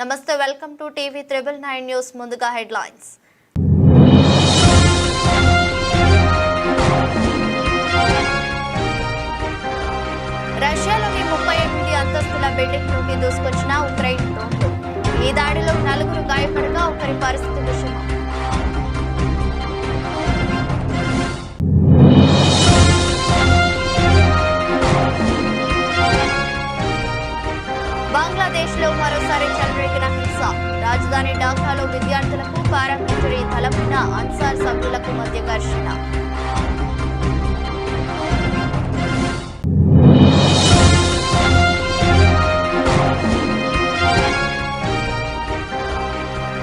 నమస్తే, welcome to TV 999 news. ముందుగా headlines. రష్యాలోని 38 అంతస్తుల బిల్డింగ్లోకి దూసుకొచ్చిన ఉక్రెయిన్ డ్రోన్లు. ఈ దాడిలో 4 గాయపడగా ఒకరి పరిస్థితి విషమం. బంగ్లాదేశ్ లో మరోసారి చెలరేగిన హింస. రాజధాని ఢాకాలో విద్యార్థులకు పారామిలిటరీ దళమైన అన్సార్ సభ్యులకు మధ్య ఘర్షణ.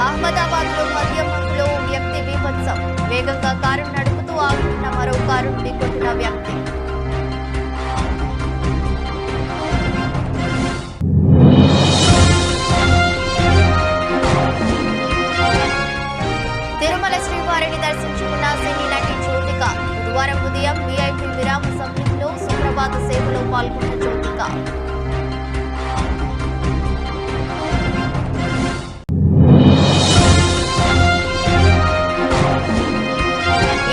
అహ్మదాబాద్ లో మధ్యలో వ్యక్తి బీభత్సం. వేగంగా కారు నడుపుతూ ఆగుతున్న మరో కారు ఢీకొట్టిన వ్యక్తి. తిరుమల శ్రీవారిని దర్శించుకున్న సినీ నటి జ్యోతిక. బుధవారం ఉదయం వీఐపీ విరామ సమయంలో సుప్రభాత సేవలో పాల్గొన్న జ్యోతిక.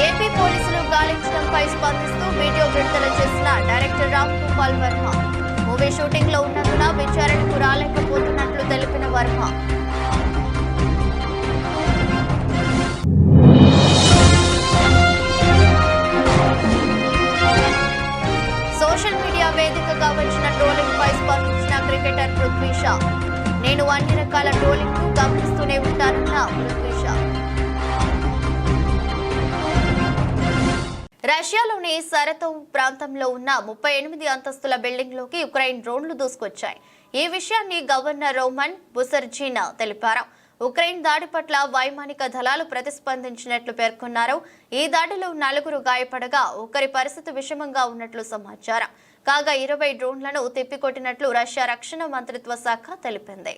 ఏపీ పోలీసులు గాలించడంపై స్పందిస్తూ వీడియో విడుదల చేసిన director Ram Gopal Varma. Movie shooting లో ఉన్నందున విచారణకు రాలేకపోతున్నట్లు తెలిపిన వర్మ. సోషల్ మీడియా వేదికగా వచ్చిన ట్రోలింగ్ పై స్పందించిన క్రికెటర్ పృథ్వీ షా. నేను అన్ని రకాల ట్రోలింగ్ ను గమనిస్తూనే ఉంటానన్న పృథ్వీ షా. రష్యాలోని సరతోవ్ ప్రాంతంలో ఉన్న 38 అంతస్తుల బిల్డింగ్ లోకి ఉక్రెయిన్ డ్రోన్లు దూసుకొచ్చాయి. ఈ విషయాన్ని గవర్నర్ రోమన్ బుసర్జిన్ తెలిపారు. ఉక్రెయిన్ దాడి పట్ల వైమానిక దళాలు ప్రతిస్పందించినట్లు పేర్కొన్నారు. ఈ దాడిలో 4 గాయపడగా ఒకరి పరిస్థితి విషమంగా ఉన్నట్లు సమాచారం. కాగా 20 డ్రోన్లను తిప్పికొట్టినట్లు రష్యా రక్షణ మంత్రిత్వ శాఖ తెలిపింది.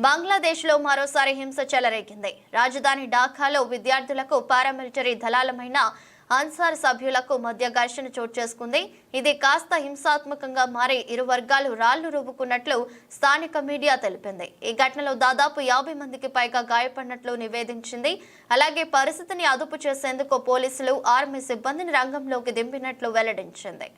బంగ్లాదేశ్ లో మరోసారి హింస చెలరేగింది. రాజధాని ఢాకాలో విద్యార్థులకు పారామిలిటరీ దళాలమైన అన్సార్ సభ్యులకు మధ్య ఘర్షణ చోటు చేసుకుంది. ఇది కాస్త హింసాత్మకంగా మారి ఇరు వర్గాలు రాళ్లు రువ్వుకున్నట్లు స్థానిక మీడియా తెలిపింది. ఈ ఘటనలో దాదాపు 50 మందికి పైగా గాయపడినట్లు నివేదించింది. అలాగే పరిస్థితిని అదుపు చేసేందుకు పోలీసులు, ఆర్మీ సిబ్బందిని రంగంలోకి దింపినట్లు వెల్లడించింది.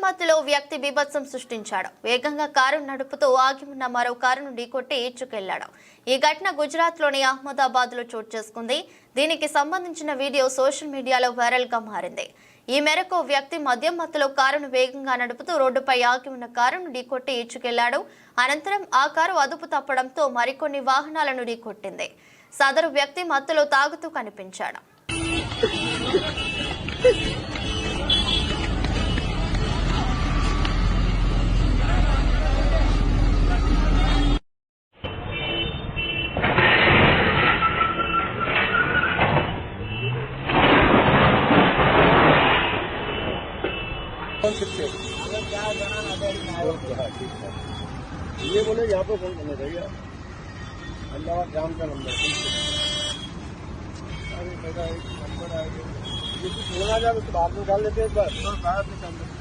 మధ్యలో వ్యక్తి బీభత్సం సృష్టించాడు. వేగంగా కారు నడుపుతూ ఆగి ఉన్న మరో కారును ఢీకొట్టి ఈడ్చుకెళ్లాడు. ఈ ఘటన గుజరాత్ లోని అహ్మదాబాద్ లో చోటు చేసుకుంది. దీనికి సంబంధించిన వీడియో సోషల్ మీడియాలో వైరల్ గా మారింది. ఈ మేరకు వ్యక్తి మధ్యలో కారును వేగంగా నడుపుతూ రోడ్డుపై ఆగి ఉన్న కారును ఢీకొట్టి ఈడ్చుకెళ్లాడు. అనంతరం ఆ కారు అదుపు తప్పడంతో మరికొన్ని వాహనాలను ఢీకొట్టింది. సదరు వ్యక్తి మత్తులో తాగుతూ కనిపించాడు. ये बोले यहाँ पे फोन करने भैया अल्लाह जाम का नंबर अरे बेटा एक नंबर आएगा ये कुछ होना जाए उसके बाद में डाल लेते हैं बस बाद में कर लेते।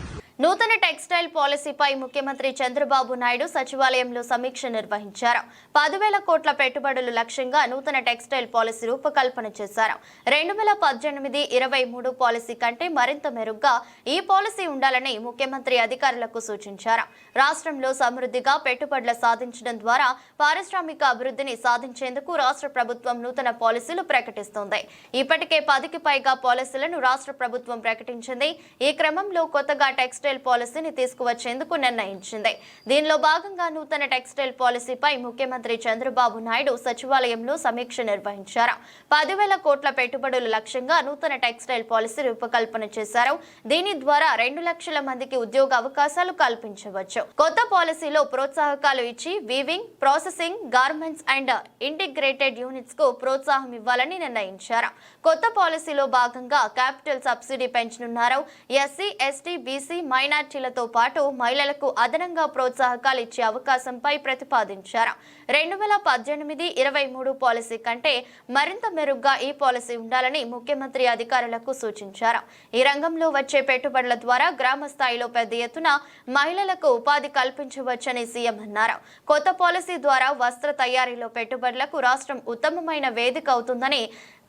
నూతన టెక్స్టైల్ పాలసీపై ముఖ్యమంత్రి చంద్రబాబు నాయుడు సచివాలయంలో సమీక్ష నిర్వహించారు. 10,000 కోట్ల పెట్టుబడులు లక్ష్యంగా నూతన టెక్స్టైల్ పాలసీ రూపకల్పన చేశారు. 2018-23 పాలసీ కంటే మరింత మెరుగ్గా ఈ పాలసీ ఉండాలని ముఖ్యమంత్రి అధికారులకు సూచించారు. రాష్ట్రంలో సమృద్ధిగా పెట్టుబడులు సాధించడం ద్వారా పారిశ్రామిక అభివృద్ధిని సాధించేందుకు రాష్ట్ర ప్రభుత్వం నూతన పాలసీలు ప్రకటిస్తోంది. ఇప్పటికే 10కి పైగా పాలసీలను రాష్ట్ర ప్రభుత్వం ప్రకటించింది. ఈ క్రమంలో కొత్తగా టెక్స్టైల్ టెక్స్టైల్ పాలసీని తీసుకువచ్చేందుకు నిర్ణయించింది. దీనిలో భాగంగా నూతన టెక్స్టైల్ పాలసీపై ముఖ్యమంత్రి చంద్రబాబు నాయుడు సచివాలయంలో సమీక్ష నిర్వహించారు. 10,000 కోట్ల పెట్టుబడుల లక్ష్యంగా నూతన టెక్స్టైల్ పాలసీ రూపకల్పన చేశారు. దీని ద్వారా 2 లక్షల మందికి ఉద్యోగ అవకాశాలు కల్పించవచ్చు. కొత్త పాలసీలో ప్రోత్సాహకాలు ఇచ్చి weaving, processing, garments and integrated units కు ప్రోత్సాహం ఇవ్వాలని నిర్ణయించారు. కొత్త పాలసీలో భాగంగా క్యాపిటల్ సబ్సిడీ పెంచనున్నారు. ఎస్సీ, ఎస్టీ, బీసీ, మైనార్టీలతో పాటు మహిళలకు అదనంగా ప్రోత్సాహకాలు ఇచ్చే అవకాశంపై ప్రతిపాదించారు. 2018-23 పాలసీ కంటే మరింత మెరుగ్గా ఈ పాలసీ ఉండాలని ముఖ్యమంత్రి అధికారులకు సూచించారు. ఈ రంగంలో వచ్చే పెట్టుబడుల ద్వారా గ్రామ స్థాయిలో పెద్ద ఎత్తున మహిళలకు ఉపాధి కల్పించవచ్చని సీఎం అన్నారు. కొత్త పాలసీ ద్వారా వస్త్ర తయారీలో పెట్టుబడులకు రాష్ట్రం ఉత్తమమైన వేదిక అవుతుందని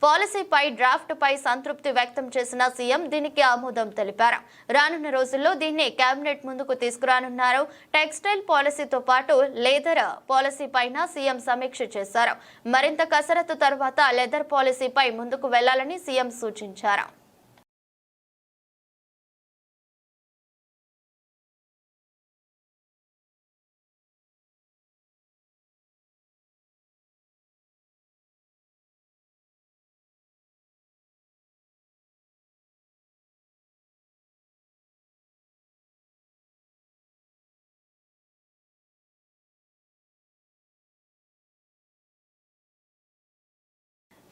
పాలసీపై డ్రాఫ్ట్ పై సంతృప్తి వ్యక్తం చేసిన సీఎం దీనికి ఆమోదం తెలిపారు. రానున్న రోజుల్లో దీన్ని కేబినెట్ ముందుకు తీసుకురానున్నారు. టెక్స్టైల్ పాలసీతో పాటు లెదర్ పాలసీ పైన సీఎం సమీక్ష చేశారు. మరింత కసరత్తు తర్వాత లెదర్ పాలసీపై ముందుకు వెళ్లాలని సీఎం సూచించారు.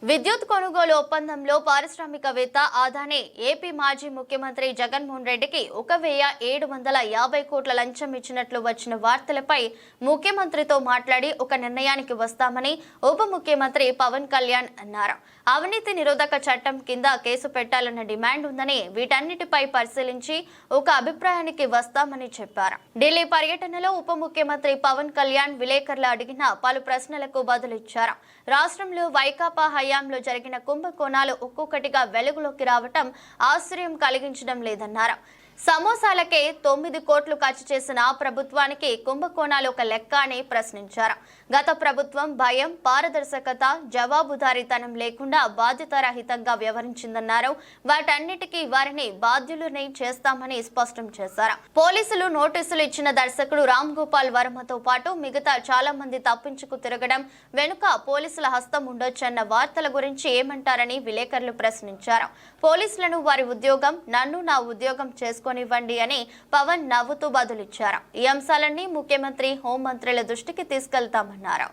విద్యుత్ కొనుగోలు ఒప్పందంలో పారిశ్రామికవేత్త అదానీ ఏపీ మాజీ ముఖ్యమంత్రి జగన్మోహన్ రెడ్డికి 1,750 కోట్ల లంచం ఇచ్చినట్లు వచ్చిన వార్తలపై ముఖ్యమంత్రితో మాట్లాడి ఒక నిర్ణయానికి వస్తామని ఉప ముఖ్యమంత్రి పవన్ కళ్యాణ్ అన్నారు. అవినీతి నిరోధక చట్టం కింద కేసు పెట్టాలన్న డిమాండ్ ఉందని, వీటన్నిటిపై పరిశీలించి ఒక అభిప్రాయానికి వస్తామని చెప్పారు. ఢిల్లీ పర్యటనలో ఉప ముఖ్యమంత్రి పవన్ కళ్యాణ్ విలేకరులు అడిగిన పలు ప్రశ్నలకు బదులిచ్చారు. రాష్ట్రంలో వైకాపా హయాంలో జరిగిన కుంభకోణాలు ఒక్కొక్కటిగా వెలుగులోకి రావటం ఆశ్చర్యం కలిగించడం లేదన్నారు. సమోసాలకే 9 కోట్లు ఖర్చు చేసిన ప్రభుత్వానికి కుంభకోణాలు ఒక లెక్క అని ప్రశ్నించారు. గత ప్రభుత్వం భయం, పారదర్శకత, జవాబుదారీతనం లేకుండా బాధ్యతారహితంగా వ్యవహరించిందన్నారు. వాటన్నిటికీ వారిని బాధ్యులని చేస్తామని స్పష్టం చేశారు. పోలీసులు నోటీసులు ఇచ్చిన దర్శకుడు రామ్ గోపాల్ వర్మతో పాటు మిగతా చాలా మంది తప్పించుకు తిరగడం వెనుక పోలీసుల హస్తం ఉండొచ్చన్న వార్తల గురించి ఏమంటారని విలేకరులు ప్రశ్నించారు. పోలీసులను వారి ఉద్యోగం, నన్ను నా ఉద్యోగం చేసుకొనివ్వండి అని పవన్ నవ్వుతూ బదులిచ్చారు. ఈ అంశాలన్నీ ముఖ్యమంత్రి, హోంమంత్రుల దృష్టికి తీసుకెళ్తామన్నారు.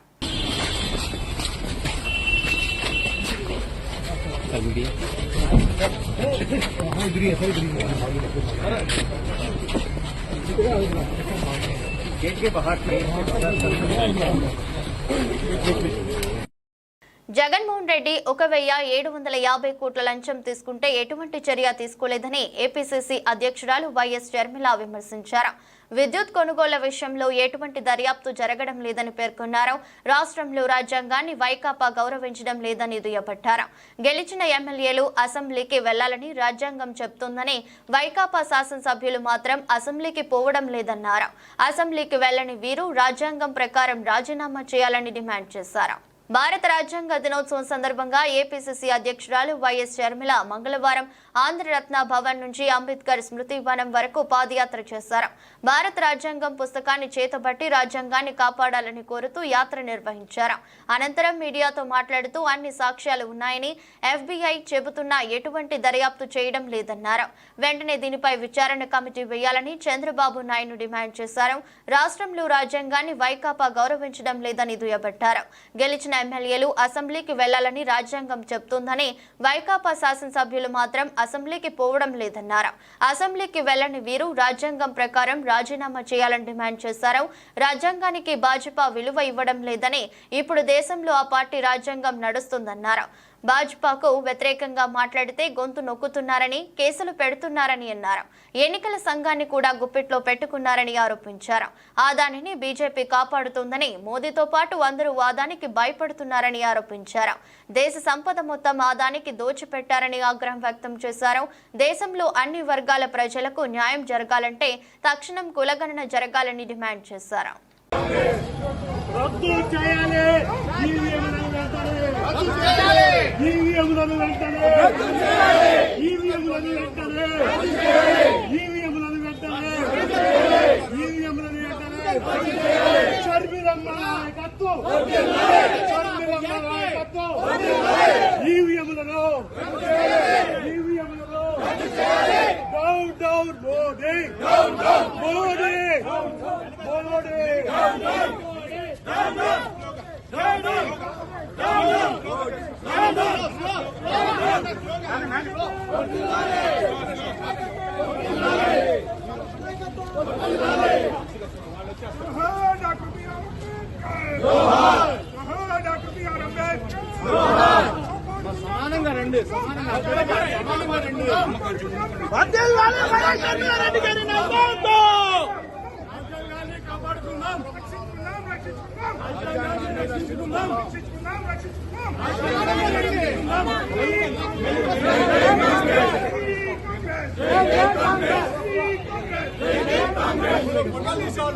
జగన్మోహన్ రెడ్డి 1,750 కోట్ల లంచం తీసుకుంటే ఎటువంటి చర్య తీసుకోలేదని ఏపీసీసీ అధ్యక్షురాలు వైఎస్ షర్మిల విమర్శించారు. విద్యుత్ కొనుగోళ్ల విషయంలో ఎటువంటి దర్యాప్తు జరగడం లేదని పేర్కొన్నారు. రాష్ట్రంలో రాజ్యాంగాన్ని వైకాపా గౌరవించడం లేదని దుయ్యబట్టారు. గెలిచిన ఎమ్మెల్యేలు అసెంబ్లీకి వెళ్లాలని రాజ్యాంగం చెబుతోందని, వైకాపా శాసనసభ్యులు మాత్రం అసెంబ్లీకి పోవడం లేదన్నారు. అసెంబ్లీకి వెళ్లని వీరు రాజ్యాంగం ప్రకారం రాజీనామా చేయాలని డిమాండ్ చేశారు. భారత రాజ్యాంగ దినోత్సవం సందర్భంగా ఏపీసీసీ అధ్యక్షురాలు వైఎస్ షర్మిల మంగళవారం ఆంధ్రరత్న భవన్ నుంచి అంబేద్కర్ స్మృతి వనం వరకు పాదయాత్ర చేశారు. భారత రాజ్యాంగం పుస్తకాన్ని చేతబట్టి రాజ్యాంగాన్ని కాపాడాలని కోరుతూ యాత్ర నిర్వహించారు. అనంతరం మీడియాతో మాట్లాడుతూ అన్ని సాక్ష్యాలు ఉన్నాయని ఎఫ్బీఐ చెబుతున్నా ఎటువంటి దర్యాప్తు చేయడం లేదన్నారు. వెంటనే దీనిపై విచారణ కమిటీ వేయాలని చంద్రబాబు నాయుడు డిమాండ్ చేశారు. రాష్ట్రంలో రాజ్యాంగాన్ని వైకాపా గౌరవించడం లేదని దుయ్యబట్టారు. గెలిచిన ఎమ్మెల్యేలు అసెంబ్లీకి వెళ్లాలని రాజ్యాంగం చెబుతోందని, వైకాపా శాసనసభ్యులు మాత్రం అసెంబ్లీకి పోవడం లేదన్నారు. అసెంబ్లీకి వెళ్లని వీరు రాజ్యాంగం ప్రకారం రాజీనామా చేయాలని డిమాండ్ చేశారు. రాజ్యాంగానికి భాజపా విలువ ఇవ్వడం లేదని, ఇప్పుడు దేశంలో ఆ పార్టీ రాజ్యాంగం నడుస్తుందన్నారు. భాజపాకు వ్యతిరేకంగా మాట్లాడితే గొంతు నొక్కుతున్నారని, కేసులు పెడుతున్నారని అన్నారు. ఎన్నికల సంఘాన్ని కూడా గుప్పిట్లో పెట్టుకున్నారని ఆరోపించారు. ఆదానిని బీజేపీ కాపాడుతోందని, మోదీతో పాటు అందరూ ఆదానికి భయపడుతున్నారని ఆరోపించారు. దేశ సంపద మొత్తం ఆదానికి దోచిపెట్టారని ఆగ్రహం వ్యక్తం చేశారు. దేశంలో అన్ని వర్గాల ప్రజలకు న్యాయం జరగాలంటే తక్షణం కులగణన జరగాలని డిమాండ్ చేశారు. ఈవీఎంలను వెంటనే వెంటనే ఈవీఎంలను వెంటనే షర్మిలమ్మ నాయకత్వం షర్మిలమ్మ నాయకత్వం ఈవీఎంలను డౌన్ డౌన్ మోదీ మోదీ సమానంగా రండి సమానంగా రండి కాపాడుకుందాం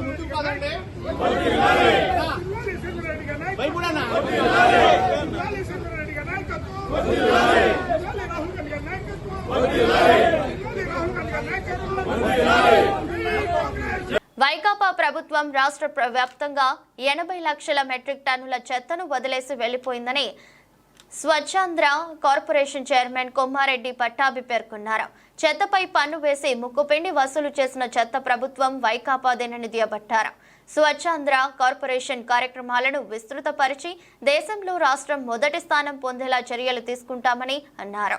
ముందుకు కాదండి వైకాపా ప్రభుత్వం రాష్ట్ర వ్యాప్తంగా 80 లక్షల మెట్రిక్ టన్నుల చెత్తను వదిలేసి వెళ్లిపోయిందని స్వచ్ఛాంధ్ర కార్పొరేషన్ చైర్మన్ కొమ్మారెడ్డి పట్టాభి పేర్కొన్నారు. చెత్తపై పన్ను వేసి ముక్కుపిండి వసూలు చేసిన చెత్త ప్రభుత్వం వైకాపాదేనని దుయ్యబట్టారు. స్వచ్ఛాంధ్ర కార్పొరేషన్ కార్యక్రమాలను విస్తృతపరిచి దేశంలో రాష్ట్రం మొదటి స్థానం పొందేలా చర్యలు తీసుకుంటామని అన్నారు.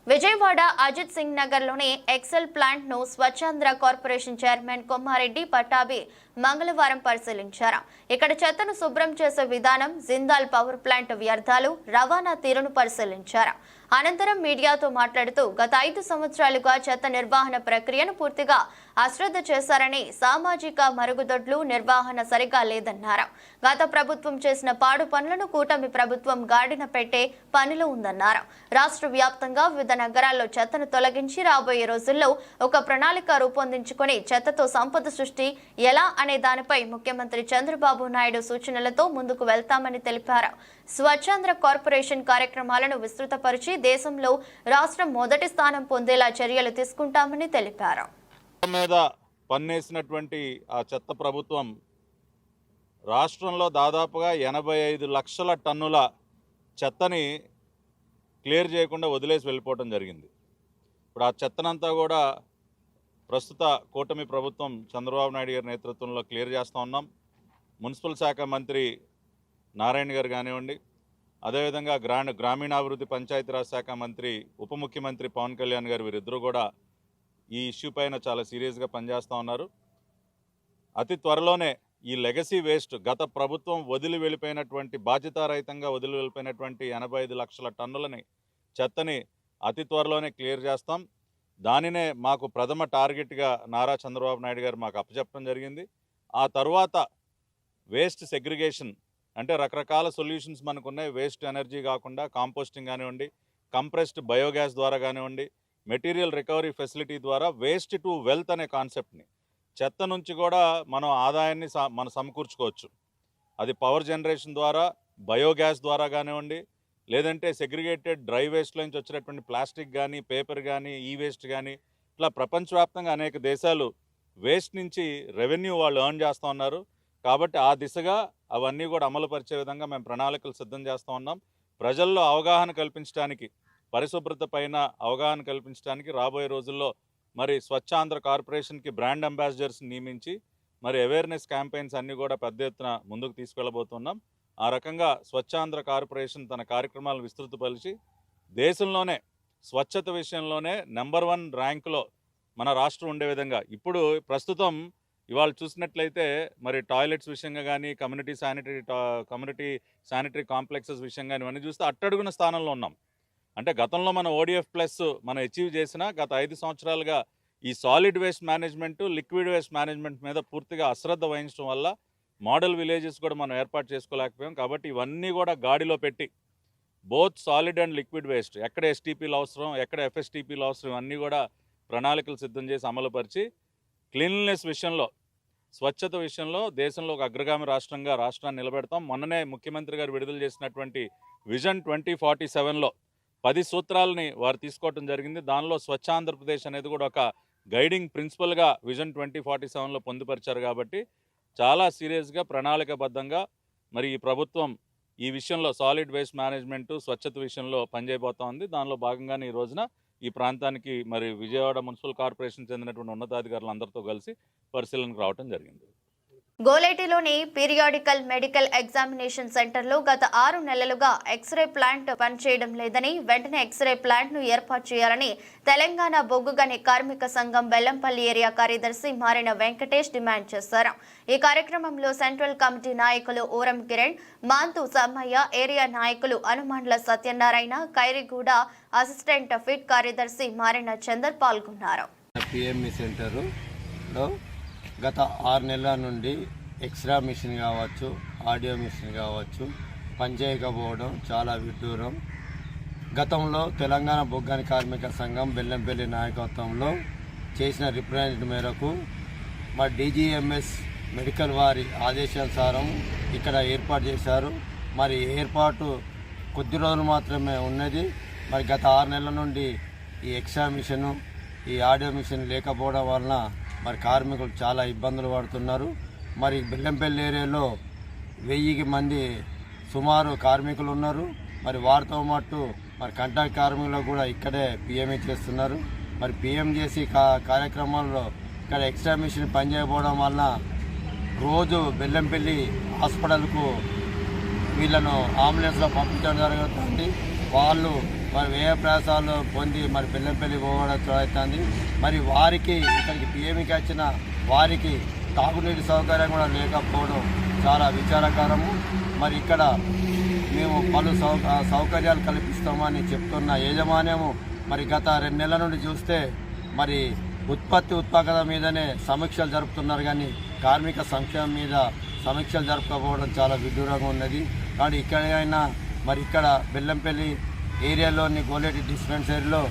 విజయవాడ అజిత్ సింగ్ నగర్లోని ఎక్సెల్ ప్లాంట్ ను స్వచ్ఛాంధ్ర కార్పొరేషన్ చైర్మన్ కొమ్మారెడ్డి పట్టాభి మంగళవారం పరిశీలించారు. ఇక్కడ చెత్తను శుభ్రం చేసే విధానం, జిందాల్ పవర్ ప్లాంట్ వ్యర్థాలు రవాణా తీరును పరిశీలించారు. అనంతరం మీడియాతో మాట్లాడుతూ గత 5 సంవత్సరాలుగా చెత్త నిర్వహణ ప్రక్రియను పూర్తిగా అశ్రద్ధ చేశారని, సామాజిక మరుగుదొడ్లు నిర్వహణ సరిగా లేదన్నారు. గత ప్రభుత్వం చేసిన పాడు పనులను కూటమి ప్రభుత్వం గాడిన పెట్టే పనిలో ఉందన్నారు. రాష్ట్ర వ్యాప్తంగా వివిధ నగరాల్లో చెత్తను తొలగించి రాబోయే రోజుల్లో ఒక ప్రణాళిక రూపొందించుకొని చెత్తతో సంపద సృష్టి ఎలా అనే దానిపై ముఖ్యమంత్రి చంద్రబాబు నాయుడు సూచనలతో ముందుకు వెళ్తామని తెలిపారు. స్వచ్ఛాంధ్ర కార్పొరేషన్ కార్యక్రమాలను విస్తృతపరిచి దేశంలో రాష్ట్రం మొదటి స్థానం పొందేలా చర్యలు తీసుకుంటామని తెలిపారు. మీద పన్నేసినటువంటి ఆ చెత్త ప్రభుత్వం రాష్ట్రంలో దాదాపుగా 85 లక్షల టన్నుల చెత్తని క్లియర్ చేయకుండా వదిలేసి వెళ్ళిపోవడం జరిగింది. ఇప్పుడు ఆ చెత్తనంతా కూడా ప్రస్తుత కూటమి ప్రభుత్వం చంద్రబాబు నాయుడు గారి నేతృత్వంలో క్లియర్ చేస్తూ ఉన్నాం. మున్సిపల్ శాఖ మంత్రి నారాయణ గారు కానివ్వండి, అదేవిధంగా గ్రామీణాభివృద్ధి పంచాయతీరాజ్ శాఖ మంత్రి ఉప ముఖ్యమంత్రి పవన్ కళ్యాణ్ గారు వీరిద్దరూ కూడా ఈ ఇష్యూ పైన చాలా సీరియస్గా పనిచేస్తూ ఉన్నారు. అతి త్వరలోనే ఈ లెగసీ వేస్ట్ గత ప్రభుత్వం వదిలి వెళ్ళిపోయినటువంటి బాధ్యతారహితంగా వదిలి వెళ్ళిపోయినటువంటి 85 లక్షల టన్నులని చెత్తని అతి త్వరలోనే క్లియర్ చేస్తాం. దానినే మాకు ప్రథమ టార్గెట్గా నారా చంద్రబాబు నాయుడు గారు మాకు అప్పచెప్పడం జరిగింది. ఆ తర్వాత వేస్ట్ సెగ్రిగేషన్ అంటే రకరకాల సొల్యూషన్స్ మనకున్నాయి. వేస్ట్ ఎనర్జీ కాకుండా కాంపోస్టింగ్ కానివ్వండి, కంప్రెస్డ్ బయోగ్యాస్ ద్వారా కానివ్వండి, మెటీరియల్ రికవరీ ఫెసిలిటీ ద్వారా వేస్ట్ టు వెల్త్ అనే కాన్సెప్ట్ని చెత్త నుంచి కూడా మనం ఆదాయాన్ని మనం సమకూర్చుకోవచ్చు. అది పవర్ జనరేషన్ ద్వారా, బయోగ్యాస్ ద్వారా కానివ్వండి, లేదంటే సెగ్రిగేటెడ్ డ్రై వేస్ట్ నుంచి వచ్చినటువంటి ప్లాస్టిక్ కానీ, పేపర్ కానీ, ఈ వేస్ట్ కానీ, ఇట్లా ప్రపంచవ్యాప్తంగా అనేక దేశాలు వేస్ట్ నుంచి రెవెన్యూ వాళ్ళు ఎర్న్ చేస్తూ ఉన్నారు. కాబట్టి ఆ దిశగా అవన్నీ కూడా అమలు పరిచే విధంగా మేము ప్రణాళికలు సిద్ధం చేస్తూ ఉన్నాం. ప్రజల్లో అవగాహన కల్పించడానికి, పరిశుభ్రత పైన అవగాహన కల్పించడానికి రాబోయే రోజుల్లో మరి స్వచ్ఛాంధ్ర కార్పొరేషన్కి బ్రాండ్ అంబాసిడర్స్ నియమించి మరి అవేర్నెస్ క్యాంపెయిన్స్ అన్నీ కూడా పెద్ద ఎత్తున ముందుకు తీసుకెళ్ళబోతున్నాం. ఆ రకంగా స్వచ్ఛాంధ్ర కార్పొరేషన్ తన కార్యక్రమాలను విస్తృతపరిచి దేశంలోనే స్వచ్ఛత విషయంలోనే నెంబర్ 1 ర్యాంకులో మన రాష్ట్రం ఉండే విధంగా ఇప్పుడు ప్రస్తుతం ఇవాళ చూసినట్లయితే మరి టాయిలెట్స్ విషయంగా కానీ, కమ్యూనిటీ శానిటరీ కాంప్లెక్సెస్ విషయంగా కానీ ఇవన్నీ చూస్తే అట్టడుగున స్థానంలో ఉన్నాం. అంటే గతంలో మన ODF ప్లస్ మనం అచీవ్ చేసిన గత 5 సంవత్సరాలుగా ఈ solid waste management, liquid waste management మీద పూర్తిగా అశ్రద్ధ వహించడం వల్ల మోడల్ విలేజెస్ కూడా మనం ఏర్పాటు చేసుకోలేకపోయాం. కాబట్టి ఇవన్నీ కూడా గాడిలో పెట్టి both solid and liquid waste ఎక్కడ STPలు అవసరం, ఎక్కడ FSTPలు అవసరం, ఇవన్నీ కూడా ప్రణాళికలు సిద్ధం చేసి అమలుపరిచి క్లీన్లీనెస్ విషయంలో, స్వచ్ఛత విషయంలో దేశంలో ఒక అగ్రగామి రాష్ట్రంగా రాష్ట్రాన్ని నిలబెడతాం. మొన్ననే ముఖ్యమంత్రి గారు విడుదల చేసినటువంటి విజన్ 2047లో 10 సూత్రాలని వారు తీసుకోవడం జరిగింది. దానిలో స్వచ్ఛ ఆంధ్రప్రదేశ్ అనేది కూడా ఒక గైడింగ్ ప్రిన్సిపల్గా విజన్ 2047లో పొందుపరిచారు. కాబట్టి చాలా సీరియస్గా ప్రణాళికాబద్ధంగా మరి ఈ ప్రభుత్వం ఈ విషయంలో సాలిడ్ వేస్ట్ మేనేజ్మెంట్ స్వచ్ఛత విషయంలో పనిచేయబోతోంది. దానిలో భాగంగానే ఈ రోజున ఈ ప్రాంతానికి మరి విజయవాడ మున్సిపల్ కార్పొరేషన్ చెందినటువంటి ఉన్నతాధికారులందరితో కలిసి పరిశీలనకు రావడం జరిగింది. గోలేటిలోని పీరియాడికల్ మెడికల్ ఎగ్జామినేషన్ సెంటర్లో గత 6 నెలలుగా ఎక్స్రే ప్లాంట్ పనిచేయడం లేదని, వెంటనే ఎక్స్రే ప్లాంట్ను ఏర్పాటు చేయాలని తెలంగాణ బొగ్గు గని కార్మిక సంఘం బెల్లంపల్లి ఏరియా కార్యదర్శి మారిన వెంకటేష్ డిమాండ్ చేశారు. ఈ కార్యక్రమంలో సెంట్రల్ కమిటీ నాయకులు ఓరం కిరణ్, మాంతు సమ్మయ్య, ఏరియా నాయకులు అనుమాండ్ల సత్యనారాయణ, ఖైరిగూడ అసిస్టెంట్ ఫిట్ కార్యదర్శి మారిన చందర్ పాల్గొన్నారు. పిఎంఈ సెంటర్లో గత 6 నెలల నుండి ఎక్స్రా మిషన్ కావచ్చు, ఆడియో మిషన్ కావచ్చు పనిచేయకపోవడం చాలా విడ్డూరం. గతంలో తెలంగాణ బొగ్గాని కార్మిక సంఘం బెల్లంపల్లి నాయకత్వంలో చేసిన రిప్రజెంటేషన్ మేరకు మా DGMS మెడికల్ వారి ఆదేశానుసారం ఇక్కడ ఏర్పాటు చేశారు. మరి ఏర్పాటు కొద్ది రోజులు మాత్రమే ఉన్నది. మరి గత 6 నెలల నుండి ఈ ఎక్స్రా మిషను, ఈ ఆడియో మిషన్ లేకపోవడం వలన మరి కార్మికులు చాలా ఇబ్బందులు పడుతున్నారు. మరి బెల్లంపల్లి ఏరియాలో 1000 మంది సుమారు కార్మికులు ఉన్నారు. మరి వారితో పాటు మరి కాంట్రాక్ట్ కార్మికులు కూడా ఇక్కడే పిఎంఏ చేస్తున్నారు. మరి పిఎం చేసి కార్యక్రమాల్లో ఇక్కడ ఎక్స్ట్రా మిషన్ పనిచేయకపోవడం వలన రోజు బెల్లంపల్లి హాస్పిటల్కు వీళ్ళను అంబులెన్స్లో పంపించడం జరుగుతుంది. వాళ్ళు మరి వ్యయ ప్రయాసాలు పొంది మరి బెల్లంపల్లి పోవడం అవుతుంది. మరి వారికి ఇక్కడికి పిఎంకి వచ్చిన వారికి తాగునీటి సౌకర్యం కూడా లేకపోవడం చాలా విచారకరము. మరి ఇక్కడ మేము పలు సౌకర్యాలు కల్పిస్తామని చెప్తున్న యాజమాన్యము మరి గత 2 నెలల నుండి చూస్తే మరి ఉత్పాదకత మీదనే సమీక్షలు జరుపుతున్నారు, కానీ కార్మిక సంక్షేమం మీద సమీక్షలు జరుపుకోకపోవడం చాలా విడ్డూరంగా ఉన్నది. కానీ ఇక్కడైనా మరి ఇక్కడ బెల్లంపల్లి ఏరియాలోని గోలేటి డిస్పెన్సరీలో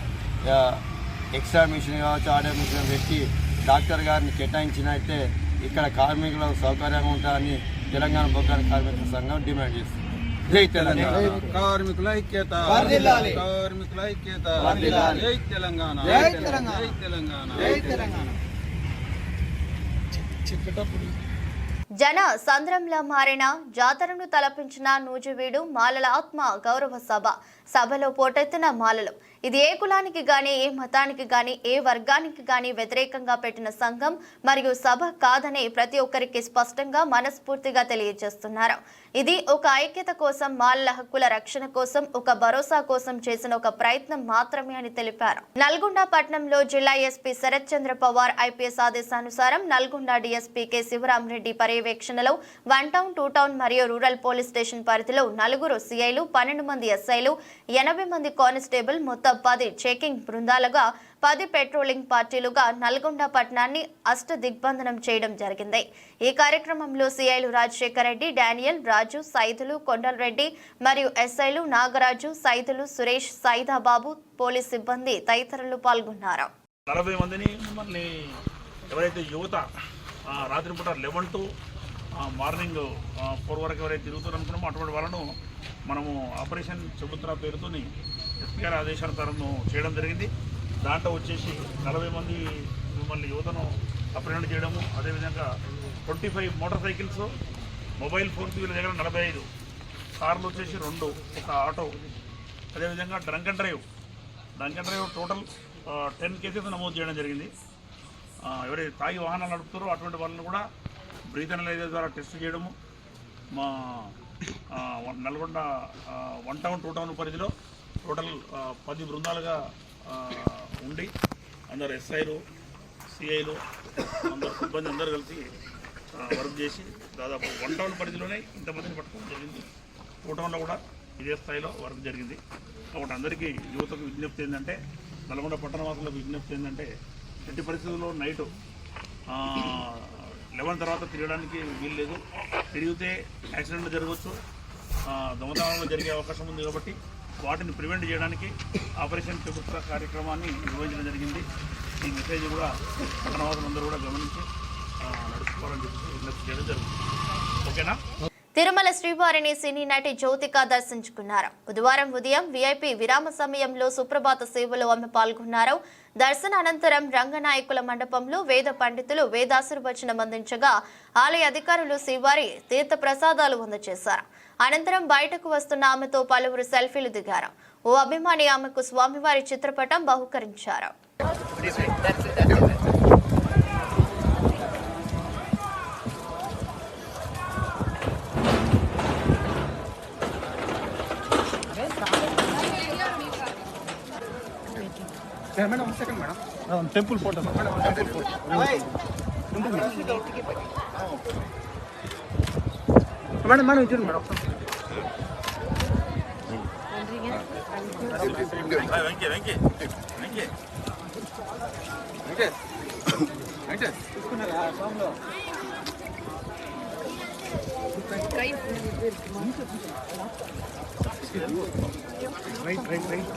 ఎక్స్ట్రా మిషన్ కావచ్చు, ఆడియో మిషన్ పెట్టి డాక్టర్ గారిని కేటాయించినట్టే ఇక్కడ కార్మికులకు సౌకర్యంగా ఉంటాయని తెలంగాణ బొగ్గాని కార్మిక సంఘం డిమాండ్ చేస్తుంది. జై తెలంగాణ. కార్మికుల ఐక్యత, కార్మికుల ఐక్యత, జై తెలంగాణ, జై తెలంగాణ, జై తెలంగాణ. జన సంద్రంలా మారిన జాతరను తలపించిన నూజివీడు మాలల ఆత్మ గౌరవ సభలో పోటెత్తిన మాలలు. ఇది ఏ కులానికి గాని, ఏ మతానికి గాని, ఏ వర్గానికి గాని వ్యతిరేకంగా పెట్టిన సంఘం మరియు సభ కాదని ప్రతి ఒక్కరికి స్పష్టంగా మనస్ఫూర్తిగా తెలియజేస్తున్నారు. ఇది ఒక ఐక్యత కోసం, మాలల హక్కుల రక్షణ కోసం, ఒక భరోసా కోసం చేసిన ఒక ప్రయత్నం మాత్రమే అని తెలిపారు. నల్గొండ పట్టణంలో జిల్లా ఎస్పీ శరత్ చంద్ర పవార్ ఐపీఎస్ ఆదేశానుసారం నల్గొండ డీఎస్పీ కె శివరామరెడ్డి పర్యవేక్షణలో 1 టౌన్, 2 టౌన్ మరియు రూరల్ పోలీస్ స్టేషన్ పరిధిలో 4 CIలు, 12 మంది SIలు, 80 మంది కానిస్టేబుల్, మొత్తం 10 చెకింగ్ బృందాలుగా, 10 పెట్రోలింగ్ పార్టీలుగా నల్గొండ పట్టణాన్ని అష్టదిగ్బంధనం చేయడం జరిగింది. ఈ కార్యక్రమంలో CIలు రాజశేఖర్ రెడ్డి, డానియల్, రాజు, సైదులు, కొండలరెడ్డి మరియు SIలు నాగరాజు, సైదులు, సురేష్, సైదాబాబు, పోలీస్ సిబ్బంది తదితరులు పాల్గొన్నారు. 40 మందిని మిమ్మల్ని ఎవరైతే యువత రాత్రిపూట 11 to మార్నింగ్ 4 వరకు ఎవరైతే తిరుగుతారు అనుకున్నామో అటువంటి వాళ్ళను మనము ఆపరేషన్ చెబుతున్న పేరుతో ఎస్పీ గారి ఆదేశానుసారం చేయడం జరిగింది. దాంట్లో వచ్చేసి 40 మంది మిమ్మల్ని యువతను అప్రహెండ్ చేయడము, అదేవిధంగా 25 మోటార్ సైకిల్స్, మొబైల్ ఫోన్స్ వీళ్ళ దగ్గర 45, కార్లు వచ్చేసి 2, ఒక ఆటో, అదేవిధంగా drunk and drive total 10 cases నమోదు చేయడం జరిగింది. ఎవరైతే తాగి వాహనాలు నడుపుతారో అటువంటి వాళ్ళని కూడా బ్రీత్ అనలైజర్ ద్వారా టెస్ట్ చేయడము. మా నల్గొండ 1 టౌన్ 2 టౌన్ పరిధిలో టోటల్ 10 బృందాలుగా ఉండి అందరు SIలు, CIలు, అందరు సిబ్బంది అందరూ కలిసి వర్క్ చేసి దాదాపు 1 టౌన్ పరిధిలోనే ఇంతమందిని పట్టుకోవడం జరిగింది. 2 టౌన్లో కూడా ఇదే స్థాయిలో వర్క్ జరిగింది. కాబట్టి అందరికీ యువతకు విజ్ఞప్తి ఏంటంటే, నల్గొండ పట్టణ వాసులకు విజ్ఞప్తి ఏంటంటే, ఎట్టి పరిస్థితుల్లో నైటు 11 తర్వాత తిరగడానికి వీలు లేదు. తిరిగితే యాక్సిడెంట్ జరగవచ్చు, దొంగతనాలు జరిగే అవకాశం ఉంది. కాబట్టి వాటిని ప్రివెంట్ చేయడానికి ఆపరేషన్ ప్రభుత్వ కార్యక్రమాన్ని నిర్వహించడం జరిగింది. ఈ మెసేజ్ కూడా పట్టణవాసులందరూ కూడా గమనించి నడుచుకోవాలని చెప్పి విజ్ఞప్తి చేయడం జరుగుతుంది. ఓకేనా? తిరుమల శ్రీవారిని సినీ నటి జ్యోతిక దర్శించుకున్నారు. బుధవారం ఉదయం వీఐపీ విరామ సమయంలో సుప్రభాత సేవలో ఆమె పాల్గొన్నారు. దర్శన అనంతరం రంగనాయకుల మండపంలో వేద పండితులు వేదాశీర్వచనం అందించగా ఆలయ అధికారులు శ్రీవారి తీర్థ ప్రసాదాలు అందజేశారు. అనంతరం బయటకు వస్తున్న ఆమెతో పలువురు సెల్ఫీలు దిగారు. ఓ అభిమాని ఆమెకు స్వామివారి చిత్రపటం బహుకరించారు. Madam second madam temple photo madam temple photo madam madam ఇచ్చారు మేడం తీసుకున్నారా సాంగ్లో రైట్ రైట్ రైట్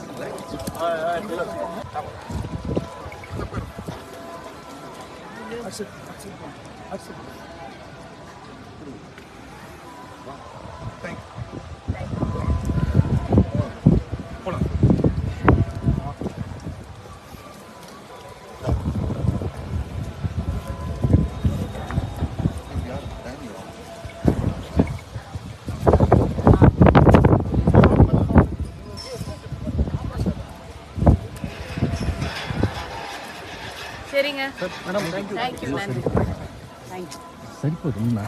சரிங்க మేడం థ్యాంక్ యూ நன்றி தேங்க் யூ సరిపోతుందా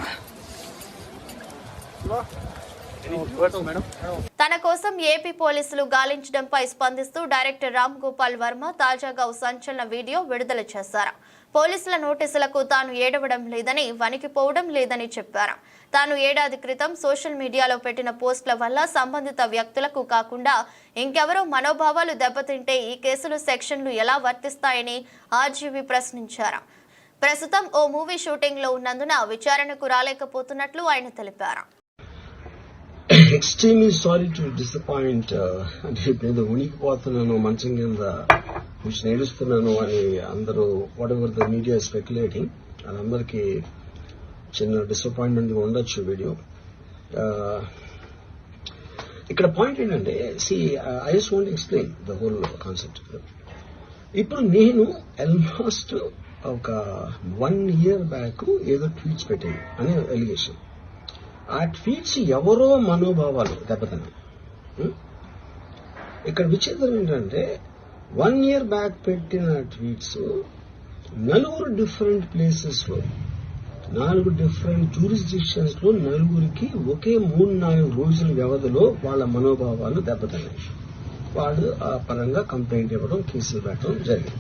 తన కోసం ఏపీ పోలీసులు గాలించడంపై స్పందిస్తూ డైరెక్టర్ రామ్ గోపాల్ వర్మ తాజాగా ఓ సంచలన వీడియో విడుదల చేశారు. పోలీసుల నోటీసులకు తాను ఏడవడం లేదని, వణికిపోవడం లేదని చెప్పారు. తాను ఏడాది క్రితం సోషల్ మీడియాలో పెట్టిన పోస్టుల వల్ల సంబంధిత వ్యక్తులకు కాకుండా ఇంకెవరో మనోభావాలు దెబ్బతింటే ఈ కేసులు సెక్షన్లు ఎలా వర్తిస్తాయని ఆర్జీవీ ప్రశ్నించారు. ప్రస్తుతం ఓ మూవీ షూటింగ్ లో ఉన్నందున విచారణకు రాలేకపోతున్నట్లు ఆయన తెలిపారు. Extremely sorry to disappoint. అంటే ఏదో ఉనికిపోతున్నాను మంచం కింద కొంచెం ఏడుస్తున్నాను అని అందరూ what ever the media speculating అందరికీ చిన్న డిసప్పాయింట్మెంట్ ఉండొచ్చు వీడియో. ఇక్కడ పాయింట్ ఏంటంటే I just want explain the whole concept. ఇప్పుడు నేను ఆల్మోస్ట్ ఒక 1 year బ్యాక్ ఏదో ట్వీట్స్ పెట్టాను అనే ఎలిగేషన్. ఆ ట్వీట్స్ ఎవరో మనోభావాలు దెబ్బతిన్నాయి. ఇక్కడ విచిత్రం ఏంటంటే 1 year బ్యాక్ పెట్టిన ట్వీట్స్ 4 డిఫరెంట్ ప్లేసెస్ లో 4 డిఫరెంట్ జ్యూరిస్డిక్షన్స్ లో 4కి ఒకే 3-4 రోజుల వ్యవధిలో వాళ్ళ మనోభావాలు దెబ్బతిన్నాయి. వాళ్ళు ఆ పరంగా కంప్లైంట్ ఇవ్వడం, కేసులు పెట్టడం జరిగింది.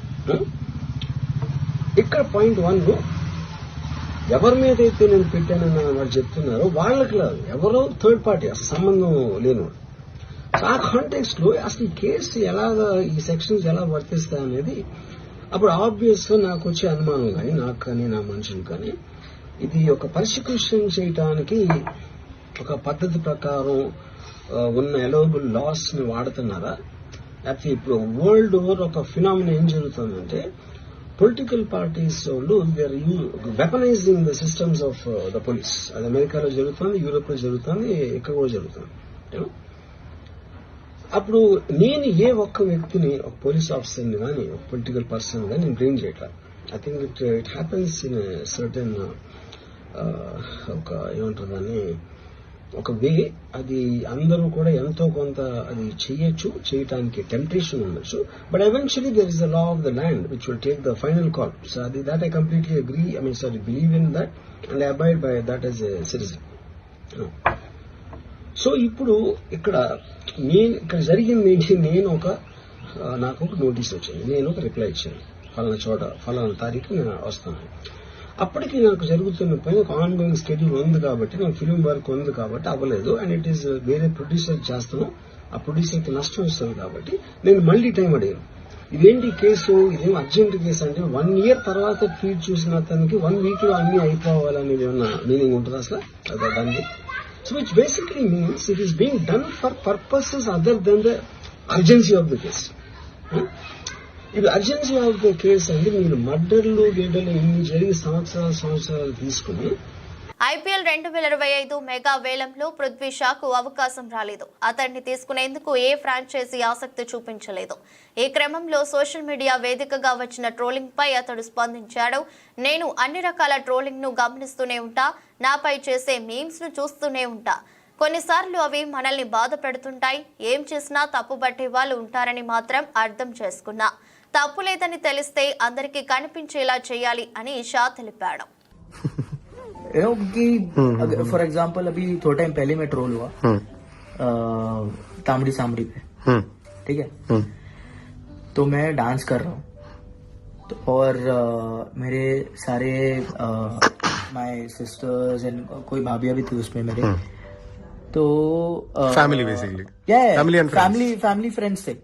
ఇక్కడ పాయింట్ 1 ఎవరి మీద అయితే నేను పెట్టానని వాళ్ళు చెప్తున్నారో వాళ్ళకి లేదు, ఎవరో థర్డ్ పార్టీ అసలు సంబంధం లేనివాడు. ఆ కాంటెక్స్ట్ లో అసలు ఈ కేసు ఎలాగా ఈ సెక్షన్స్ ఎలా వర్తిస్తాయి అనేది అప్పుడు ఆబ్వియస్ గా నాకు వచ్చే అనుమానం కానీ నాకు కానీ నా మనుషులు కానీ ఇది ఒక పర్సిక్యూషన్ చేయటానికి ఒక పద్ధతి ప్రకారం ఉన్న ఎలవబుల్ లాస్ ని వాడుతున్నారా, లేకపోతే ఇప్పుడు వరల్డ్ ఓవర్ ఒక ఫినామినా ఏం జరుగుతుందంటే పొలిటికల్ పార్టీస్ వాళ్ళు they are weaponising the systems of the police. అది అమెరికాలో జరుగుతుంది, యూరోప్ లో జరుగుతుంది, ఇక్కడ కూడా జరుగుతుంది. అప్పుడు నేను ఏ ఒక్క వ్యక్తిని ఒక పోలీస్ ఆఫీసర్ని కానీ ఒక పొలిటికల్ పర్సన్ కానీ నేను బ్లేమ్ చేయట్లేదు. I think it happens in certain ఒక ఏమంటారు దాన్ని ఒక వే. అది అందరూ కూడా ఎంతో కొంత అది చేయటానికి టెంప్టేషన్ ఉండొచ్చు. But eventually there is the law of the land which will take the final call. So అది that I completely agree, believe in that and I abide by that as a citizen. So ఇప్పుడు ఇక్కడ జరిగింది ఏంటి, నాకు ఒక notice వచ్చింది, నేను ఒక రిప్లై ఇచ్చాను, ఫలానా చోట ఫలానా తారీఖు నేను వస్తాను. అప్పటికి నాకు జరుగుతున్న పని ఒక ఆన్గోయింగ్ స్కెడ్యూల్ ఉంది కాబట్టి, నాకు ఫిల్మ్ వర్క్ ఉంది కాబట్టి అవ్వలేదు. అండ్ ఇట్ ఈస్ వేరే ప్రొడ్యూసర్ చేస్తాను, ఆ ప్రొడ్యూసర్కి నష్టం వస్తుంది కాబట్టి నేను మళ్ళీ టైం అడిగాను. ఇదేంటి కేసు, ఇదేం అర్జెంట్ కేసు అంటే 1 year తర్వాత ట్వీట్ చూసిన అతనికి 1 week లో అన్ని అయిపోవాలనేది ఏమన్నా మీనింగ్ ఉంటుంది అసలు దానికి? So which basically means it is being done for purposes other than the urgency of the case. ఇది అర్జెన్సీ ఆఫ్ ద కేసు అంటే మీరు మర్డర్లు గేడర్లు ఇన్ని జరిగి సంవత్సరాలు తీసుకుని ఐపీఎల్ 2025 మెగా వేలంలో పృథ్వీ షాకు అవకాశం రాలేదు. అతన్ని తీసుకునేందుకు ఏ ఫ్రాంచైజీ ఆసక్తి చూపించలేదు. ఈ క్రమంలో సోషల్ మీడియా వేదికగా వచ్చిన ట్రోలింగ్ పై అతడు స్పందించాడు. నేను అన్ని రకాల ట్రోలింగ్ ను గమనిస్తూనే ఉంటా, నాపై చేసే మీమ్స్ ను చూస్తూనే ఉంటా. కొన్నిసార్లు అవి మనల్ని బాధ పెడుతుంటాయి. ఏం చేసినా తప్పు పట్టే వాళ్ళు ఉంటారని మాత్రం అర్థం చేసుకున్నా. తప్పు లేదని తెలిస్తే అందరికీ కనిపించేలా చేయాలి అని షా తెలిపాడు. क्योंकि फॉर एग्जाम्पल अभी थोड़ा टाइम पहले मैं ट्रोल हुआ तामड़ी सामड़ी पे, ठीक है, तो मैं डांस कर रहा हूँ तो और मेरे सारे माय सिस्टर्स एंड कोई भाभियां भी थी उसमें मेरे, तो फैमिली बेसिकली फैमिली फ्रेंड्स थे.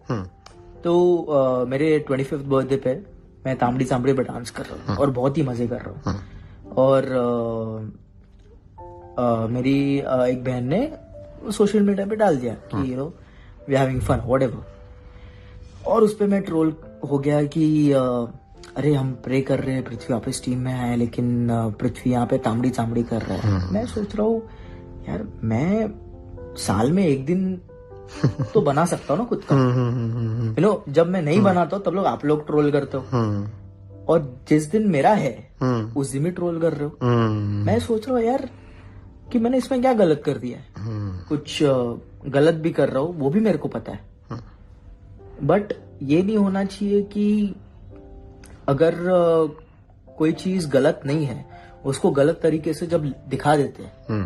तो मेरे 25th बर्थडे पे मैं तामड़ी सामड़ी पे डांस कर रहा हूँ और बहुत ही मजे कर रहा हूँ. और मेरी एक बहन ने सोशल मीडिया पे डाल दिया कि you know we having fun whatever, और उस पे मैं ट्रोल हो गया कि अरे हम प्रे कर रहे हैं पृथ्वी वापस टीम में है, लेकिन पृथ्वी यहाँ पे तामड़ी चामड़ी कर रहा है. मैं सोच रहा हूँ यार मैं साल में एक दिन तो बना सकता हूँ ना खुद का. यू नो जब मैं नहीं बनाता हूँ तब लोग आप लोग ट्रोल करते हो, और जिस दिन मेरा है उस दिन भी ट्रोल कर रहे हो. मैं सोच रहा हूँ यार कि मैंने इसमें क्या गलत कर दिया है. कुछ गलत भी कर रहा हूँ वो भी मेरे को पता है, बट ये नहीं होना चाहिए कि अगर कोई चीज गलत नहीं है उसको गलत तरीके से जब दिखा देते हैं,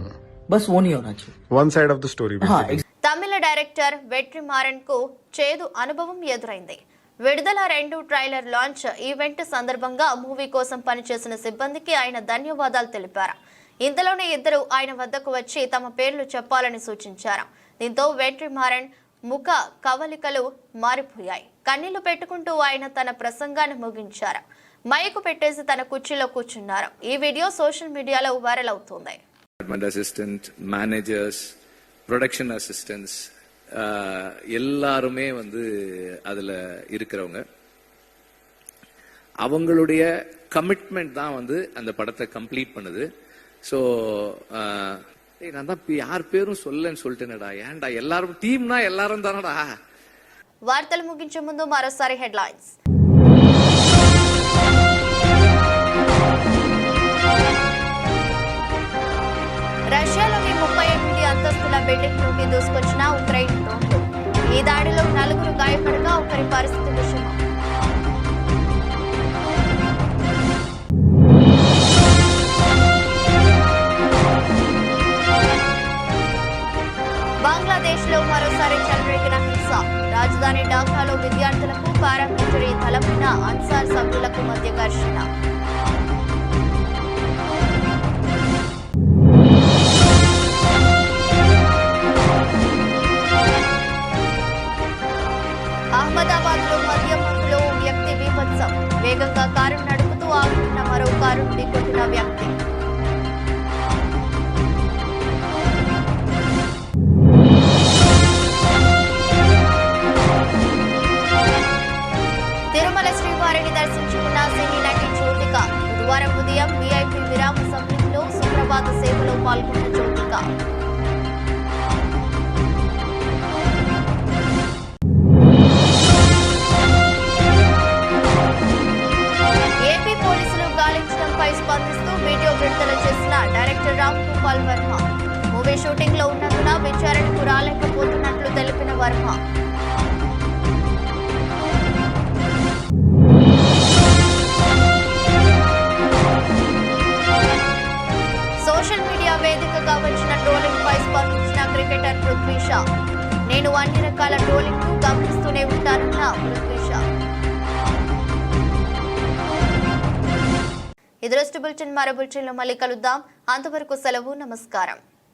बस वो नहीं होना चाहिए. One side of the story. हाँ, తమిళ డైరెక్టర్ వెట్రిమారన్ కు చేదు అనుభవం ఎదురైంది. విడుదల 2 ట్రైలర్ లాంచ్ ఈవెంట్ సందర్భంగా మూవీ కోసం పనిచేసిన సిబ్బందికి ఆయన ధన్యవాదాలు తెలిపారు. ఇంతలోనే ఇద్దరు ఆయన వద్దకు వచ్చి తమ పేర్లు చెప్పాలని సూచించారు. దీంతో వెట్రిమారన్ ముఖ కవలికలు మారిపోయాయి. కన్నీళ్లు పెట్టుకుంటూ ఆయన తన ప్రసంగాన్ని ముగించారు. మైకు పెట్టేసి తన కుర్చీలో కూర్చున్నారు. ఈ వీడియో సోషల్ మీడియాలో వైరల్ అవుతుంది. అసిస్టెంట్ మేనేజర్స్, ప్రొడక్షన్ అసిస్టెంట్స్ எல்லாருமே வந்து அதுல இருக்கிறவங்க, அவங்களுடைய கமிட்மெண்ட் தான் வந்து அந்த படத்தை கம்ப்ளீட் பண்ணுது. ஸோ நான் தான் யார் பேரும் சொல்லன்னு சொல்லிட்டேனடா, ஏன்டா எல்லாரும் டீம்னா எல்லாரும் தானடா. వార్తలు ముగించే ముందు మరోసారి హెడ్లైన్స్. రష్యాలోని 38 అంతస్తుల బిల్డింగ్ లోకి దూసుకొచ్చిన ఉక్రెయిన్ డ్రోన్లు. ఈ దాడిలో 4 గాయపడగా ఒకరి పరిస్థితి విషమం. బంగ్లాదేశ్ లో మరోసారి చెలరేగిన హింస. రాజధాని ఢాకాలో విద్యార్థులకు పారామిలిటరీ దళమైన అన్సార్ సభ్యులకు మధ్య ఘర్షణ. అహ్మదాబాద్ లో మద్యం మందులో వ్యక్తి బీభత్సం. వేగంగా కారు నడుపుతూ ఆగుతున్న మరో కారు ఢీకొట్టిన వ్యక్తి. తిరుమల శ్రీవారిని దర్శించుకున్న సినీ నటి జ్యోతిక. బుధవారం ఉదయం వీఐపీ విరామ సమయంలో సుప్రభాత సేవలో పాల్గొన్న జ్యోతిక. ఏపీ పోలీసులు గాలించడంపై స్పందిస్తూ వీడియో విడుదల చేసిన director Ram Gopal Varma. Movie shooting లో ఉన్నందున విచారణకు రాలేకపోతున్నట్లు తెలిపిన వర్మ. సోషల్ మీడియా వేదికగా వచ్చిన ట్రోలింగ్ పై స్పందించిన క్రికెటర్ పృథ్వీ షా. నేను అన్ని రకాల ట్రోలింగ్ ను గమనిస్తూనే ఉంటానన్న పృథ్వీ షా. ఇది బులెటిన్. మరో బులెటిన్ లో మళ్ళీ కలుద్దాం. అంతవరకు సెలవు. నమస్కారం.